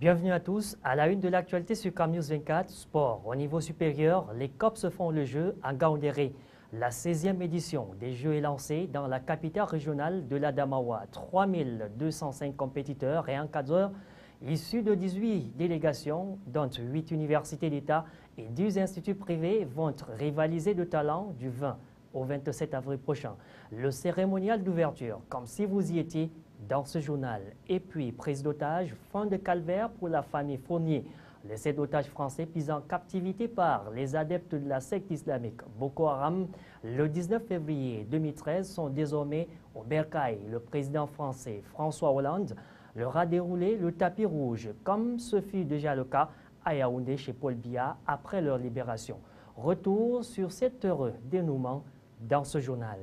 Bienvenue à tous. À la une de l'actualité sur CAM News 24, sport. Au niveau supérieur, les COP se font le jeu à Ngaoundéré. La 16e édition des Jeux est lancée dans la capitale régionale de l'Adamawa. 3205 compétiteurs et encadreurs issus de 18 délégations, dont 8 universités d'État et 10 instituts privés, vont rivaliser de talent du 20 au 27 avril prochain. Le cérémonial d'ouverture, comme si vous y étiez, dans ce journal. Et puis, prise d'otage, fin de calvaire pour la famille Fournier. Les 7 otages français pris en captivité par les adeptes de la secte islamique Boko Haram le 19 février 2013 sont désormais au bercail. Le président français François Hollande leur a déroulé le tapis rouge, comme ce fut déjà le cas à Yaoundé chez Paul Biya après leur libération. Retour sur cet heureux dénouement dans ce journal.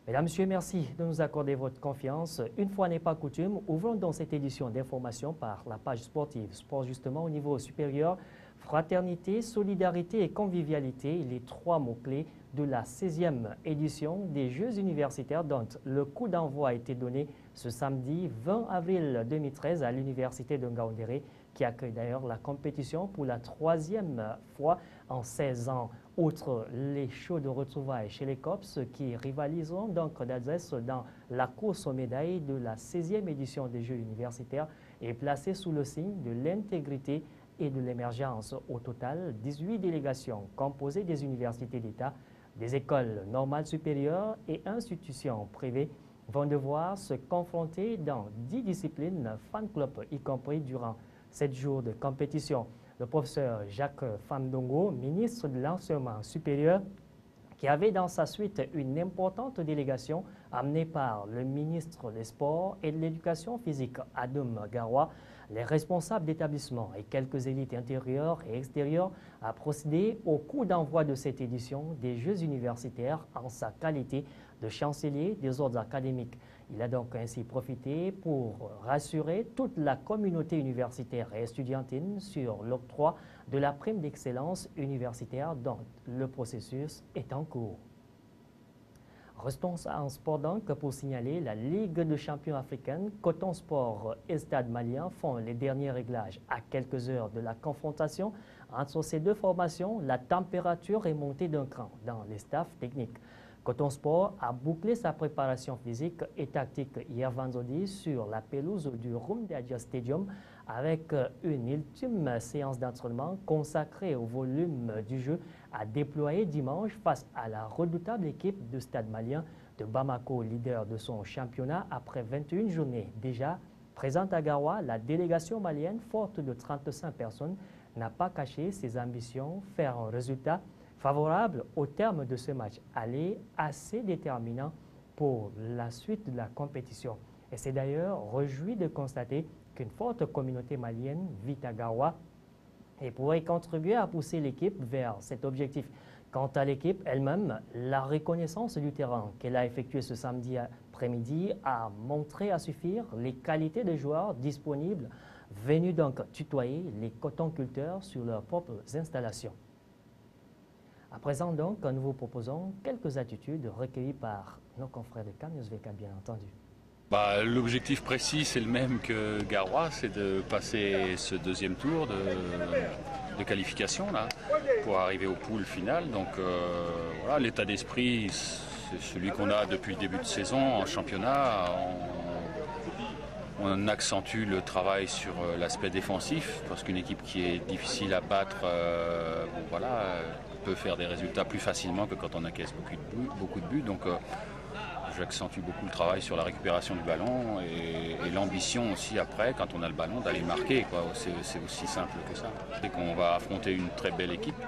Mesdames, Messieurs, merci de nous accorder votre confiance. Une fois n'est pas coutume, ouvrons donc cette édition d'information par la page sportive. Sport justement au niveau supérieur, fraternité, solidarité et convivialité, les 3 mots-clés de la 16e édition des Jeux universitaires dont le coup d'envoi a été donné ce samedi 20 avril 2013 à l'université de Ngaoundéré qui accueille d'ailleurs la compétition pour la 3e fois en 16 ans. Outre les shows de retrouvailles chez les COPS qui rivaliseront donc d'adresse dans la course aux médailles de la 16e édition des Jeux universitaires et placée sous le signe de l'intégrité et de l'émergence. Au total, 18 délégations composées des universités d'État, des écoles normales supérieures et institutions privées vont devoir se confronter dans 10 disciplines fan club, y compris durant 7 jours de compétition. Le professeur Jacques Famdongo, ministre de l'Enseignement supérieur, qui avait dans sa suite une importante délégation amenée par le ministre des Sports et de l'Éducation physique, Adam Garoua, les responsables d'établissements et quelques élites intérieures et extérieures a procédé au coup d'envoi de cette édition des Jeux universitaires en sa qualité de chancelier des ordres académiques. Il a donc ainsi profité pour rassurer toute la communauté universitaire et estudiantine sur l'octroi de la prime d'excellence universitaire dont le processus est en cours. Restons en sport donc pour signaler la Ligue de champions africaine, Coton Sport et Stade Malien font les derniers réglages. À quelques heures de la confrontation entre ces deux formations, la température est montée d'un cran dans les staffs techniques. Coton Sport a bouclé sa préparation physique et tactique hier vendredi sur la pelouse du Rumdedia Stadium avec une ultime séance d'entraînement consacrée au volume du jeu à déployer dimanche face à la redoutable équipe de Stade Malien de Bamako, leader de son championnat après 21 journées. Déjà présente à Garoua, la délégation malienne, forte de 35 personnes, n'a pas caché ses ambitions, faire un résultat favorable au terme de ce match aller assez déterminant pour la suite de la compétition. Et c'est d'ailleurs réjoui de constater qu'une forte communauté malienne vit à Garoua et pourrait contribuer à pousser l'équipe vers cet objectif. Quant à l'équipe elle-même, la reconnaissance du terrain qu'elle a effectué ce samedi après-midi a montré à suffire les qualités des joueurs disponibles venus donc tutoyer les cotonculteurs sur leurs propres installations. À présent donc, nous vous proposons quelques attitudes recueillies par nos confrères de CAM News 24, bien entendu. L'objectif précis, c'est le même que Garoua, c'est de passer ce deuxième tour de qualification là, pour arriver au pool final. Donc voilà, l'état d'esprit, c'est celui qu'on a depuis le début de saison en championnat. On accentue le travail sur l'aspect défensif, parce qu'une équipe qui est difficile à battre, peut faire des résultats plus facilement que quand on encaisse beaucoup de buts. Donc j'accentue beaucoup le travail sur la récupération du ballon et l'ambition aussi après, quand on a le ballon, d'aller marquer. C'est aussi simple que ça. C'est qu'on va affronter une très belle équipe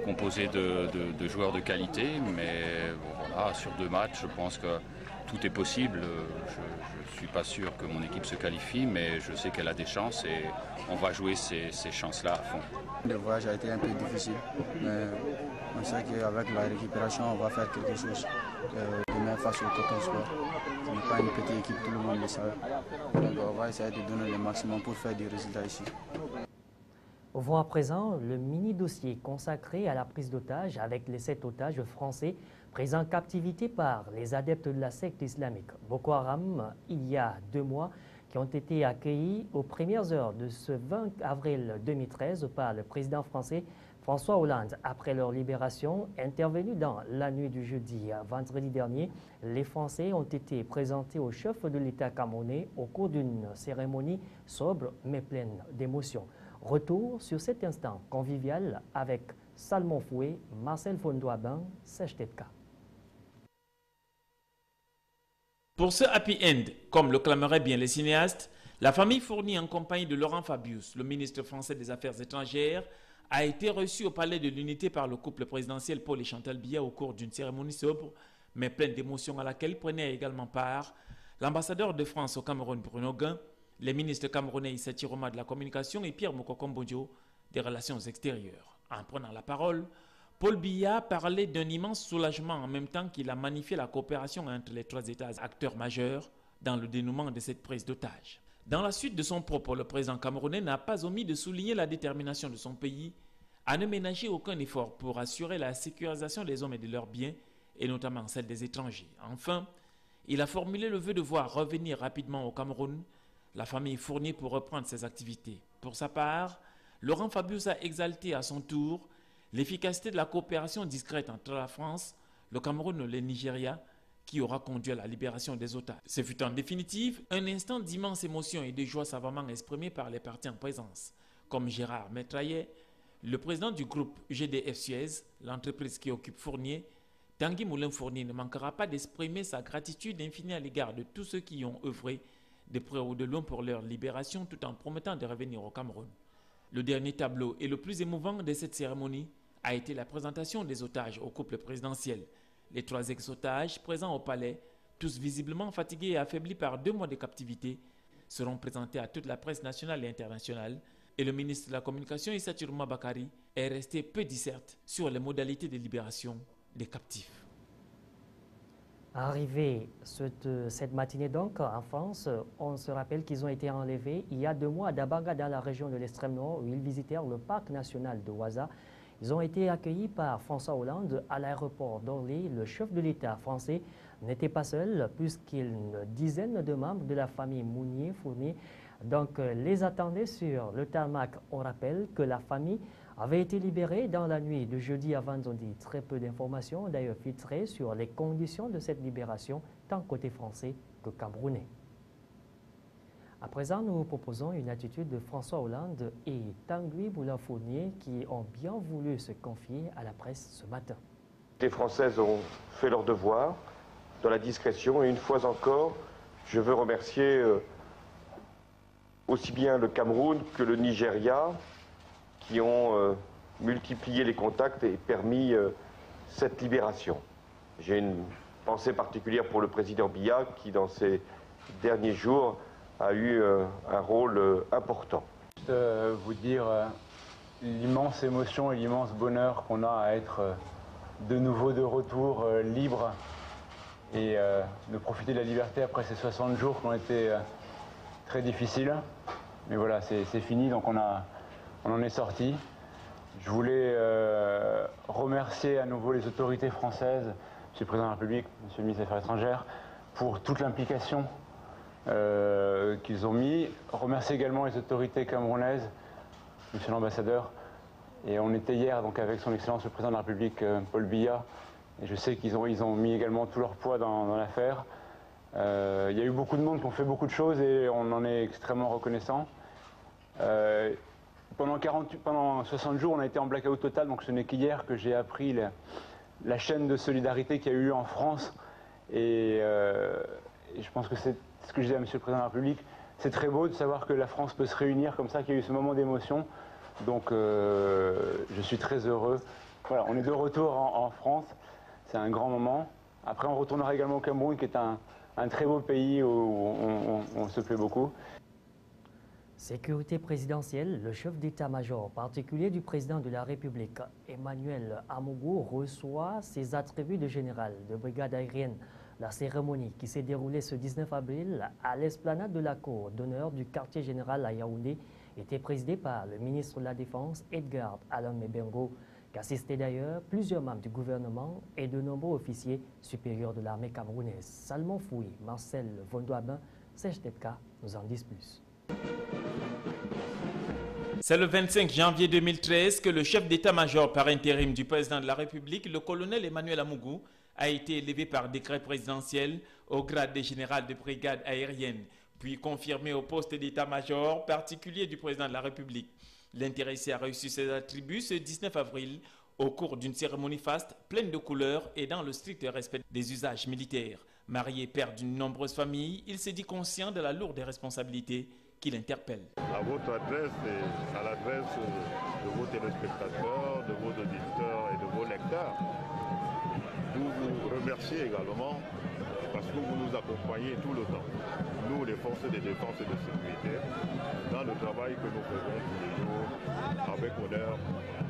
composée de joueurs de qualité, mais voilà, sur 2 matchs, je pense que tout est possible. Je ne suis pas sûr que mon équipe se qualifie, mais je sais qu'elle a des chances et on va jouer ces chances-là à fond. Le voyage a été un peu difficile, mais on sait qu'avec la récupération, on va faire quelque chose. Demain face au Coton Sport, ce n'est pas une petite équipe, tout le monde le sait. Donc on va essayer de donner le maximum pour faire des résultats ici. Ouvrons à présent le mini-dossier consacré à la prise d'otages avec les 7 otages français pris en captivité par les adeptes de la secte islamique Boko Haram il y a 2 mois qui ont été accueillis aux premières heures de ce 20 avril 2013 par le président français François Hollande. Après leur libération, intervenue dans la nuit du jeudi à vendredi dernier, les Français ont été présentés au chef de l'État camerounais au cours d'une cérémonie sobre mais pleine d'émotions. Retour sur cet instant convivial avec Salmon Foué, Marcel Vondouaban, Sèche-Tetka. Pour ce happy end, comme le clameraient bien les cinéastes, la famille Fournier en compagnie de Laurent Fabius, le ministre français des Affaires étrangères, a été reçue au Palais de l'Unité par le couple présidentiel Paul et Chantal Biya au cours d'une cérémonie sobre mais pleine d'émotions à laquelle prenaient également part l'ambassadeur de France au Cameroun Bruno Guin, les ministres camerounais Issa Chiroma de la communication et Pierre Mokoko-Mbodjo des relations extérieures. En prenant la parole, Paul Biya parlait d'un immense soulagement en même temps qu'il a magnifié la coopération entre les trois États acteurs majeurs dans le dénouement de cette prise d'otage. Dans la suite de son propos, le président camerounais n'a pas omis de souligner la détermination de son pays à ne ménager aucun effort pour assurer la sécurisation des hommes et de leurs biens, et notamment celle des étrangers. Enfin, il a formulé le vœu de voir revenir rapidement au Cameroun la famille Fournier pour reprendre ses activités. Pour sa part, Laurent Fabius a exalté à son tour l'efficacité de la coopération discrète entre la France, le Cameroun et le Nigeria, qui aura conduit à la libération des otages. Ce fut en définitive un instant d'immense émotion et de joie savamment exprimé par les partis en présence, comme Gérard Metraillet, le président du groupe GDF Suez, l'entreprise qui occupe Fournier. Tanguy Moulin-Fournier ne manquera pas d'exprimer sa gratitude infinie à l'égard de tous ceux qui y ont œuvré de près ou de loin pour leur libération tout en promettant de revenir au Cameroun. Le dernier tableau et le plus émouvant de cette cérémonie a été la présentation des otages au couple présidentiel. Les trois ex-otages présents au palais, tous visiblement fatigués et affaiblis par 2 mois de captivité, seront présentés à toute la presse nationale et internationale, et le ministre de la Communication Issa Chiroma Bakari est resté peu disserte sur les modalités de libération des captifs. Arrivé cette matinée donc en France, on se rappelle qu'ils ont été enlevés il y a 2 mois à Dabaga dans la région de l'extrême nord où ils visitèrent le parc national de Ouaza. Ils ont été accueillis par François Hollande à l'aéroport d'Orly. Le chef de l'État français n'était pas seul puisqu'une dizaine de membres de la famille Fournier donc les attendaient sur le tarmac. On rappelle que la famille avait été libérée dans la nuit de jeudi à vendredi. Très peu d'informations ont d'ailleurs filtré sur les conditions de cette libération, tant côté français que camerounais. À présent, nous vous proposons une attitude de François Hollande et Tanguy Moulin-Fournier qui ont bien voulu se confier à la presse ce matin. Les Françaises ont fait leur devoir dans la discrétion et une fois encore, je veux remercier aussi bien le Cameroun que le Nigeria qui ont multiplié les contacts et permis cette libération. J'ai une pensée particulière pour le président Biya qui, dans ces derniers jours, a eu un rôle important. Juste vous dire l'immense émotion et l'immense bonheur qu'on a à être de nouveau de retour libre et de profiter de la liberté après ces 60 jours qui ont été très difficiles. Mais voilà, c'est fini, donc on en est sorti. Je voulais remercier à nouveau les autorités françaises, Monsieur le Président de la République, Monsieur le ministre des Affaires étrangères, pour toute l'implication qu'ils ont mis. Remercier également les autorités camerounaises, Monsieur l'ambassadeur. Et on était hier donc avec son Excellence le Président de la République, Paul Biya. Et je sais qu'ils ont mis également tout leur poids dans l'affaire. Il y a eu beaucoup de monde qui ont fait beaucoup de choses et on en est extrêmement reconnaissant. Pendant 60 jours, on a été en blackout total, donc ce n'est qu'hier que j'ai appris la chaîne de solidarité qu'il y a eu en France. Et je pense que c'est ce que je dis à Monsieur le Président de la République. C'est très beau de savoir que la France peut se réunir comme ça, qu'il y a eu ce moment d'émotion. Donc je suis très heureux. Voilà, on est de retour en France, c'est un grand moment. Après, on retournera également au Cameroun, qui est un très beau pays où on se plaît beaucoup. Sécurité présidentielle, le chef d'état-major particulier du président de la République, Emmanuel Amougou, reçoit ses attributs de général de brigade aérienne. La cérémonie qui s'est déroulée ce 19 avril à l'esplanade de la cour d'honneur du quartier général à Yaoundé était présidée par le ministre de la Défense, Edgar Alain Mebengo, qu'assistaient d'ailleurs plusieurs membres du gouvernement et de nombreux officiers supérieurs de l'armée camerounaise. Salmon Fouy, Marcel Vondouaban, Serge Tepka nous en dit plus. C'est le 25 janvier 2013 que le chef d'état-major par intérim du président de la République, le colonel Emmanuel Amougou, a été élevé par décret présidentiel au grade de général de brigade aérienne, puis confirmé au poste d'état-major particulier du président de la République. L'intéressé a reçu ses attributs ce 19 avril au cours d'une cérémonie faste pleine de couleurs et dans le strict respect des usages militaires. Marié, père d'une nombreuse famille, il s'est dit conscient de la lourde responsabilité qui l'interpelle. À votre adresse et à l'adresse de vos téléspectateurs, de vos auditeurs et de vos lecteurs, nous vous remercions également parce que vous nous accompagnez tout le temps. Nous, les forces de défense et de sécurité, dans le travail que nous faisons tous les jours avec honneur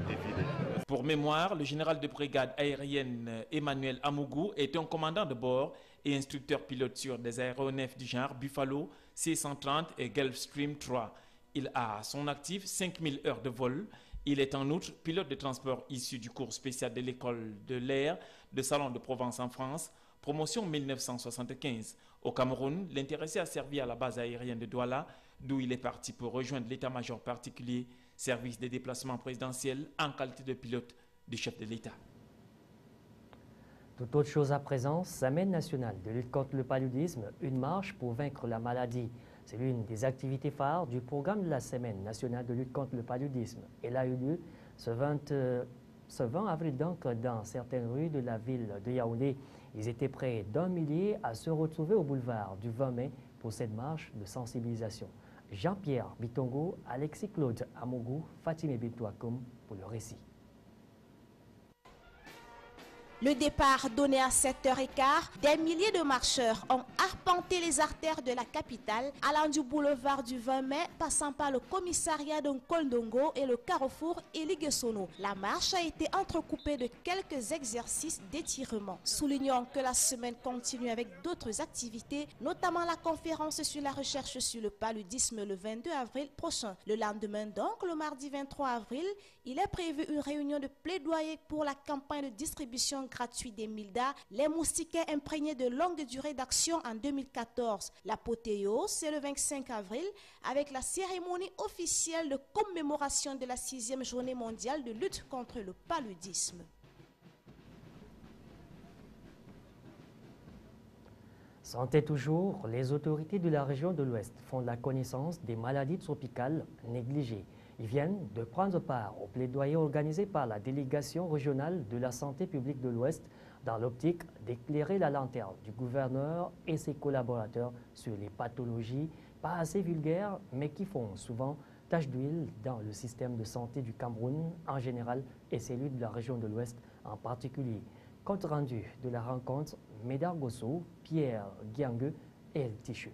et fidélité. Pour mémoire, le général de brigade aérienne Emmanuel Amougou est un commandant de bord et instructeur pilote sur des aéronefs du genre Buffalo, C-130 et Gulfstream 3. Il a à son actif 5000 heures de vol. Il est en outre pilote de transport issu du cours spécial de l'école de l'air de Salon de Provence en France, promotion 1975. Au Cameroun, l'intéressé a servi à la base aérienne de Douala, d'où il est parti pour rejoindre l'état-major particulier, service des déplacements présidentiels en qualité de pilote du chef de l'État. Toute autre chose à présent, Semaine nationale de lutte contre le paludisme, une marche pour vaincre la maladie. C'est l'une des activités phares du programme de la Semaine nationale de lutte contre le paludisme. Elle a eu lieu ce 20 avril donc dans certaines rues de la ville de Yaoundé. Ils étaient près d'1 millier à se retrouver au boulevard du 20 mai pour cette marche de sensibilisation. Jean-Pierre Bitongo, Alexis Claude Amougou, Fatime Bintouakoum pour le récit. Le départ donné à 7h15, des milliers de marcheurs ont arpenté les artères de la capitale, allant du boulevard du 20 mai, passant par le commissariat d'Nkondongo et le carrefour Eliguesono. La marche a été entrecoupée de quelques exercices d'étirement. Soulignons que la semaine continue avec d'autres activités, notamment la conférence sur la recherche sur le paludisme le 22 avril prochain. Le lendemain donc, le mardi 23 avril, il est prévu une réunion de plaidoyer pour la campagne de distribution gratuite des Milda, les moustiquaires imprégnés de longue durée d'action en 2014. L'apothéose, c'est le 25 avril, avec la cérémonie officielle de commémoration de la 6e journée mondiale de lutte contre le paludisme. Santé toujours, les autorités de la région de l'Ouest font la connaissance des maladies tropicales négligées. Ils viennent de prendre part au plaidoyer organisé par la délégation régionale de la santé publique de l'Ouest dans l'optique d'éclairer la lanterne du gouverneur et ses collaborateurs sur les pathologies pas assez vulgaires mais qui font souvent tache d'huile dans le système de santé du Cameroun en général et celui de la région de l'Ouest en particulier. Compte rendu de la rencontre, Médard Gosso, Pierre Guiangue et El Ticheux.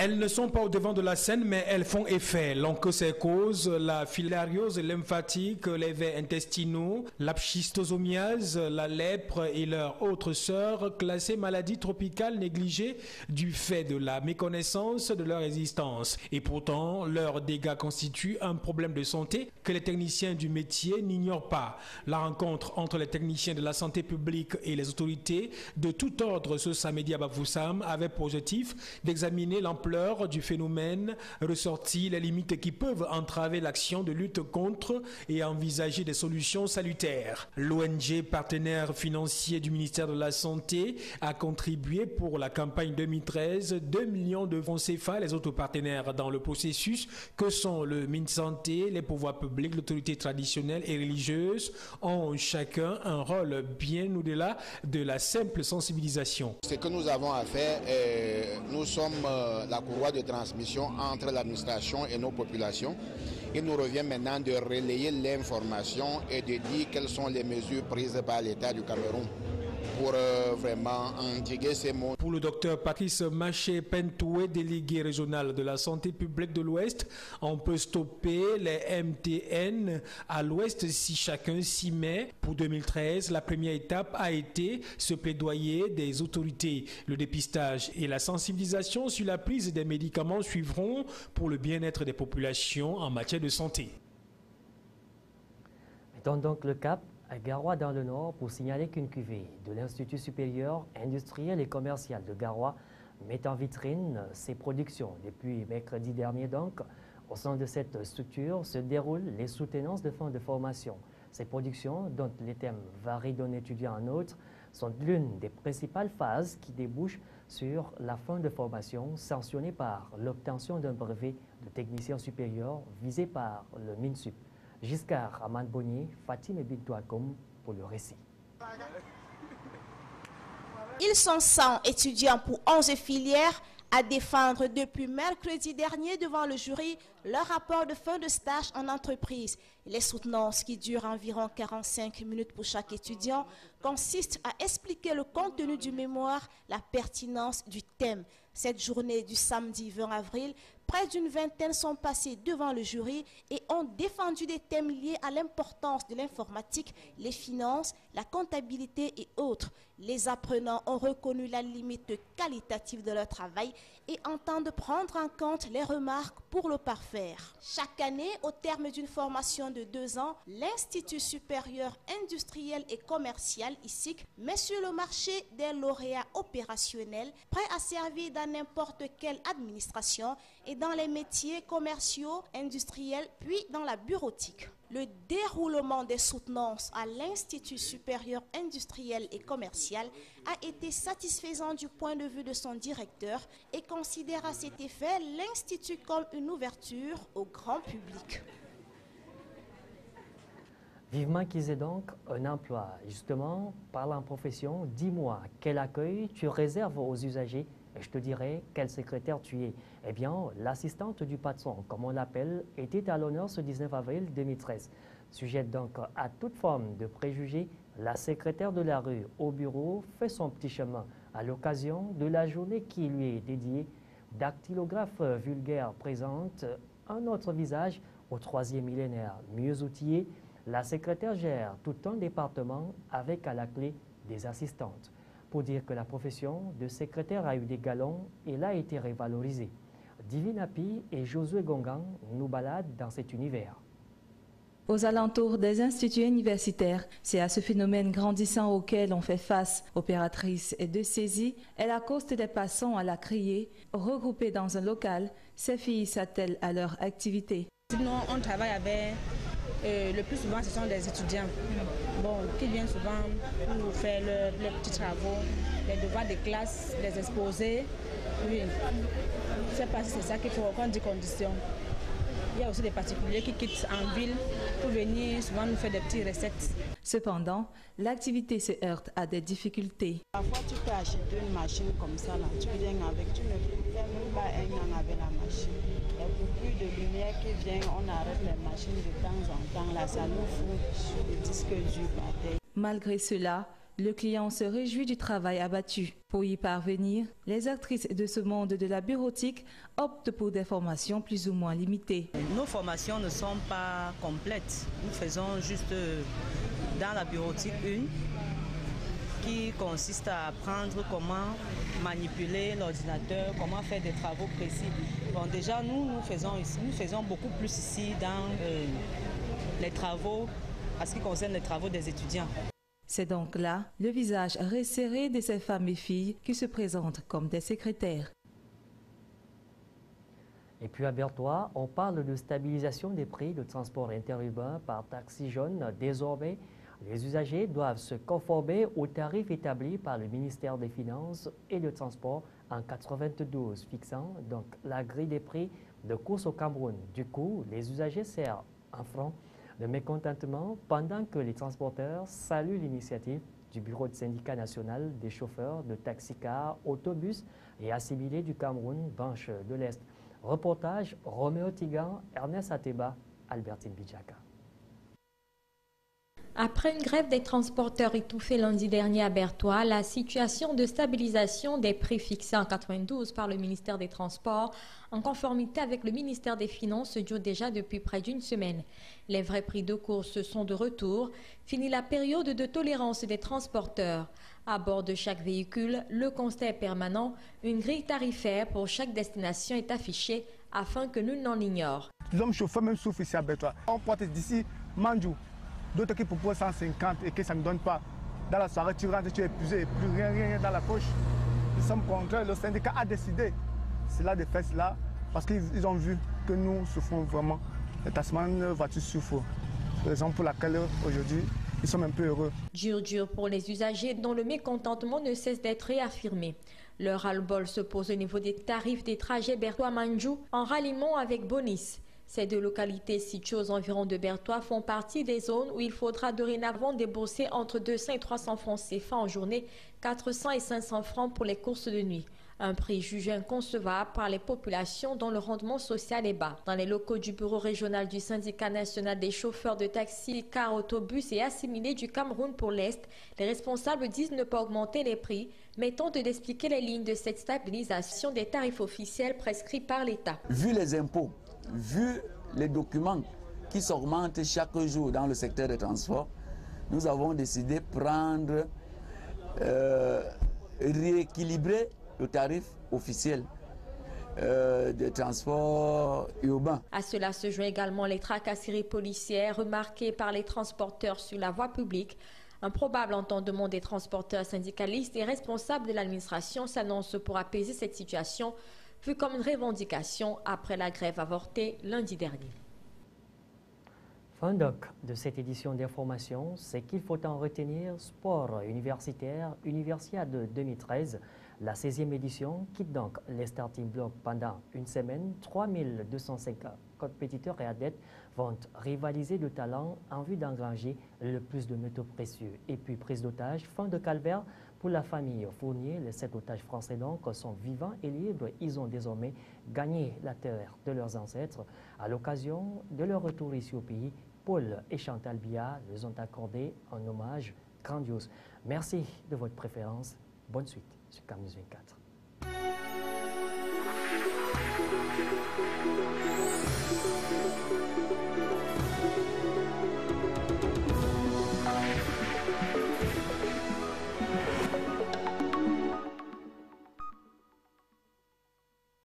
Elles ne sont pas au devant de la scène, mais elles font effet. L'onchocercose, la filariose lymphatique, les vers intestinaux, la schistosomiase, la lèpre et leurs autres sœurs, classées maladies tropicales négligées du fait de la méconnaissance de leur existence. Et pourtant, leurs dégâts constituent un problème de santé que les techniciens du métier n'ignorent pas. La rencontre entre les techniciens de la santé publique et les autorités de tout ordre ce samedi à Bafoussam avait pour objectif d'examiner l'ampleur du phénomène, ressortir les limites qui peuvent entraver l'action de lutte contre et envisager des solutions salutaires. L'ONG, partenaire financier du ministère de la Santé, a contribué pour la campagne 2013 2 millions de francs CFA. Les autres partenaires dans le processus, que sont le MinSanté, les pouvoirs publics, l'autorité traditionnelle et religieuse, ont chacun un rôle bien au-delà de la simple sensibilisation. Ce que nous avons à faire, nous sommes la courroie de transmission entre l'administration et nos populations. Il nous revient maintenant de relayer l'information et de dire quelles sont les mesures prises par l'État du Cameroun pour vraiment endiguer ces maux. Pour le docteur Patrice Maché-Pentoué, délégué régional de la santé publique de l'Ouest, on peut stopper les MTN à l'Ouest si chacun s'y met. Pour 2013, la première étape a été ce plaidoyer des autorités. Le dépistage et la sensibilisation sur la prise des médicaments suivront pour le bien-être des populations en matière de santé. Mettons donc le cap à Garoua dans le Nord pour signaler qu'une cuvée de l'Institut supérieur industriel et commercial de Garoua met en vitrine ses productions. Depuis mercredi dernier donc, au sein de cette structure se déroulent les soutenances de fin de formation. Ces productions, dont les thèmes varient d'un étudiant à un autre, sont l'une des principales phases qui débouchent sur la fin de formation sanctionnée par l'obtention d'un brevet de technicien supérieur visé par le MINSUP. Giscard Aman Bonnier, Fatim Ebintouakoum pour le récit. Ils sont 100 étudiants pour 11 filières à défendre depuis mercredi dernier devant le jury leur rapport de fin de stage en entreprise. Les soutenances, qui durent environ 45 minutes pour chaque étudiant, consistent à expliquer le contenu du mémoire, la pertinence du thème. Cette journée du samedi 20 avril, près d'une vingtaine sont passés devant le jury et ont défendu des thèmes liés à l'importance de l'informatique, les finances, la comptabilité et autres. Les apprenants ont reconnu la limite qualitative de leur travail et entendent prendre en compte les remarques pour le parfaire. Chaque année, au terme d'une formation de 2 ans, l'Institut supérieur industriel et commercial ISIC met sur le marché des lauréats opérationnels prêts à servir dans n'importe quelle administration et dans les métiers commerciaux, industriels, puis dans la bureautique. Le déroulement des soutenances à l'Institut supérieur industriel et commercial a été satisfaisant du point de vue de son directeur et considère à cet effet l'Institut comme une ouverture au grand public. Vivement qu'ils aient donc un emploi. Justement, parlant en profession, dis-moi, quel accueil tu réserves aux usagers et je te dirai quel secrétaire tu es. Eh bien, l'assistante du patron, comme on l'appelle, était à l'honneur ce 19 avril 2013. Sujette donc à toute forme de préjugés, la secrétaire de la rue au bureau fait son petit chemin à l'occasion de la journée qui lui est dédiée. Dactylographe vulgaire présente un autre visage au 3e millénaire. Mieux outillé, la secrétaire gère tout un département avec à la clé des assistantes. Pour dire que la profession de secrétaire a eu des galons et l'a été révalorisée. Divine Api et Josué Gongan nous baladent dans cet univers. Aux alentours des instituts universitaires, c'est à ce phénomène grandissant auquel on fait face. Opératrice et de saisie, elle accoste des passants à la criée. Regroupées dans un local, ces filles s'attellent à leur activité. Sinon, on travaille avec, le plus souvent, ce sont des étudiants qui viennent souvent pour faire leurs petits travaux, les devoirs de classe, les exposés. Oui, je ne sais pas si c'est ça qu'il faut, qu'on dit conditions. Il y a aussi des particuliers qui quittent en ville pour venir souvent nous faire des petites recettes. Cependant, l'activité se heurte à des difficultés. Parfois, tu peux acheter une machine comme ça, là. Tu viens avec, tu ne fais même pas un an avec la machine. Et pour plus de lumière qui vient, on arrête les machines de temps en temps. Là, ça nous fout sur les disques durs par terre. Malgré cela, le client se réjouit du travail abattu. Pour y parvenir, les actrices de ce monde de la bureautique optent pour des formations plus ou moins limitées. Nos formations ne sont pas complètes. Nous faisons juste dans la bureautique une qui consiste à apprendre comment manipuler l'ordinateur, comment faire des travaux précis. Bon, déjà, nous faisons beaucoup plus ici dans les travaux, en ce qui concerne les travaux des étudiants. C'est donc là le visage resserré de ces femmes et filles qui se présentent comme des secrétaires. Et puis à Berthois, on parle de stabilisation des prix de transport interurbain par taxi jaune. Désormais, les usagers doivent se conformer aux tarifs établis par le ministère des Finances et des Transports en 92, fixant donc la grille des prix de course au Cameroun. Du coup, les usagers serrent un front de mécontentement pendant que les transporteurs saluent l'initiative du Bureau de syndicat national des chauffeurs de taxicars, autobus et assimilés du Cameroun, branche de l'Est. Reportage Roméo Tigan, Ernest Ateba, Albertine Bidjaka. Après une grève des transporteurs étouffée lundi dernier à Berthois, la situation de stabilisation des prix fixés en 92 par le ministère des Transports en conformité avec le ministère des Finances dure déjà depuis près d'une semaine. Les vrais prix de course sont de retour. Fini la période de tolérance des transporteurs. À bord de chaque véhicule, le constat est permanent. Une grille tarifaire pour chaque destination est affichée afin que nul n'en ignore. Les hommes chauffeurs même souffrent ici à Berthois. On porte d'ici Mandjou. D'autres qui proposent 150 et que ça ne donne pas. Dans la soirée, tu rentres, tu es épuisé, plus rien dans la poche. nous sommes contraints, le syndicat a décidé cela de faire cela parce qu'ils ont vu que nous souffrons vraiment. Les taximans voitures souffrent. C'est la raison pour laquelle aujourd'hui, ils sont un peu heureux. Dur pour les usagers dont le mécontentement ne cesse d'être réaffirmé. Le ras-le-bol se pose au niveau des tarifs des trajets Berthois-Manjou en ralliement avec Bonis. Ces deux localités situées aux environs de Berthois font partie des zones où il faudra dorénavant débourser entre 200 et 300 francs CFA en journée, 400 et 500 francs pour les courses de nuit. Un prix jugé inconcevable par les populations dont le rendement social est bas. Dans les locaux du bureau régional du syndicat national des chauffeurs de taxi, car, autobus et assimilés du Cameroun pour l'Est, les responsables disent ne pas augmenter les prix, mais tentent d'expliquer les lignes de cette stabilisation des tarifs officiels prescrits par l'État. Vu les impôts, vu les documents qui s'augmentent chaque jour dans le secteur des transports, nous avons décidé de prendre, rééquilibrer le tarif officiel des transports urbains. À cela se joint également les tracasseries policières remarquées par les transporteurs sur la voie publique. Un probable entendement des transporteurs syndicalistes et responsables de l'administration s'annonce pour apaiser cette situation, vu comme une revendication après la grève avortée lundi dernier. Fin donc de cette édition d'information, c'est qu'il faut en retenir sport universitaire, Universiade 2013. La 16e édition quitte donc les starting blocks pendant une semaine. 3250 compétiteurs et athlètes vont rivaliser de talent en vue d'engranger le plus de métaux précieux. Et puis prise d'otages, fin de calvaire pour la famille Fournier. Les 7 otages français donc sont vivants et libres. Ils ont désormais gagné la terre de leurs ancêtres. À l'occasion de leur retour ici au pays, Paul et Chantal Biya les ont accordé un hommage grandiose. Merci de votre préférence. Bonne suite sur CAMNews 24.